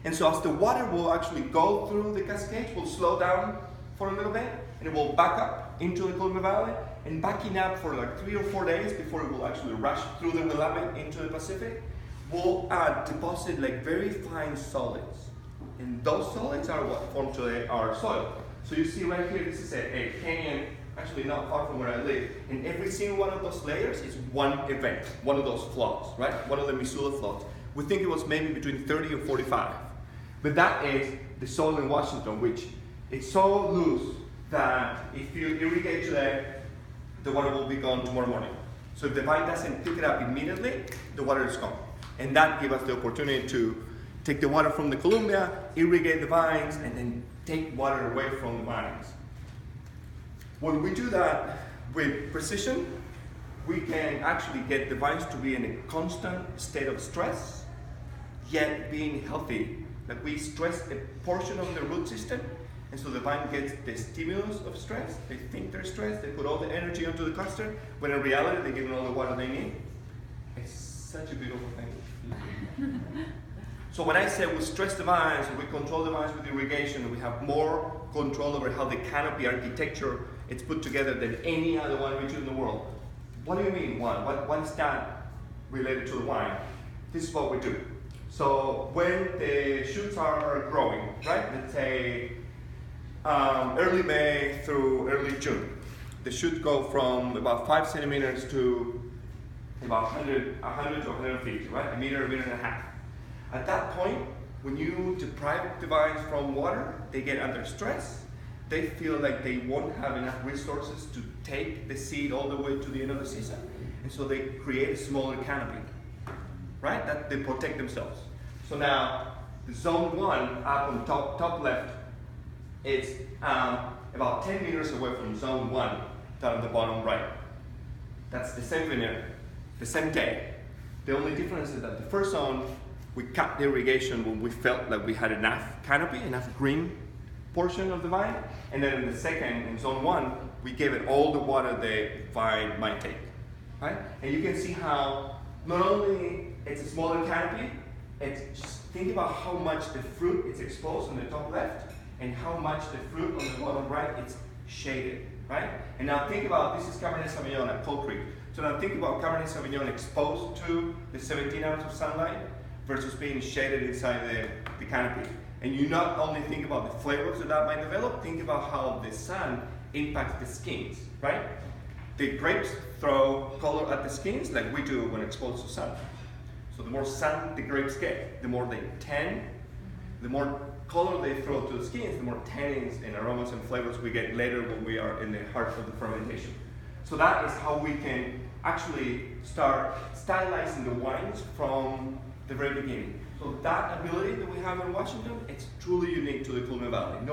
And so as the water will actually go through the cascade, will slow down for a little bit, and it will back up into the Columbia Valley, and backing up for like 3 or 4 days before it will actually rush through the Willamette into the Pacific, will deposit like very fine solids. And those solids are what form today our soil. So you see right here, this is a canyon, actually not far from where I live, and every single one of those layers is one event, one of those floods, right? One of the Missoula floods. We think it was maybe between 30 and 45. But that is the soil in Washington, which is so loose that if you irrigate today, the water will be gone tomorrow morning. So if the vine doesn't pick it up immediately, the water is gone. And that gives us the opportunity to take the water from the Columbia, irrigate the vines, and then take water away from the vines. When we do that with precision, we can actually get the vines to be in a constant state of stress, yet being healthy. Like we stress a portion of the root system, and so the vine gets the stimulus of stress. They think they're stressed, they put all the energy onto the cluster, when in reality they're giving all the water they need. It's such a beautiful thing. So when I say we stress the vines, we control the vines with irrigation, we have more control over how the canopy architecture is put together than any other one we do in the world. What do you mean, one? What is that related to the vine? This is what we do. So when the shoots are growing, right? Let's say early May through early June. The shoots go from about 5 centimeters to about 100 to 150, right? A meter and a half. At that point, when you deprive the vines from water, they get under stress. They feel like they won't have enough resources to take the seed all the way to the end of the season. And so they create a smaller canopy, right? That they protect themselves. So now, the zone 1 up on top left, it's about 10 meters away from zone 1 down at the bottom right. That's the same veneer, the same day. The only difference is that the first zone, we cut the irrigation when we felt like we had enough canopy, enough green portion of the vine. And then in the second, in zone 1, we gave it all the water the vine might take, right? And you can see how not only it's a smaller canopy, it's just think about how much the fruit is exposed on the top left and how much the fruit on the bottom right is shaded, right? And now think about, this is Cabernet Sauvignon at Coal Creek. So now think about Cabernet Sauvignon exposed to the 17 hours of sunlight versus being shaded inside the canopy. And you not only think about the flavors that might develop, think about how the sun impacts the skins, right? The grapes throw color at the skins like we do when exposed to sun. So the more sun the grapes get, the more they tan, the more color they throw to the skins, the more tannins and aromas and flavors we get later when we are in the heart of the fermentation. So that is how we can actually start stylizing the wines from the very beginning. So that ability that we have in Washington, it's truly unique to the Columbia Valley. No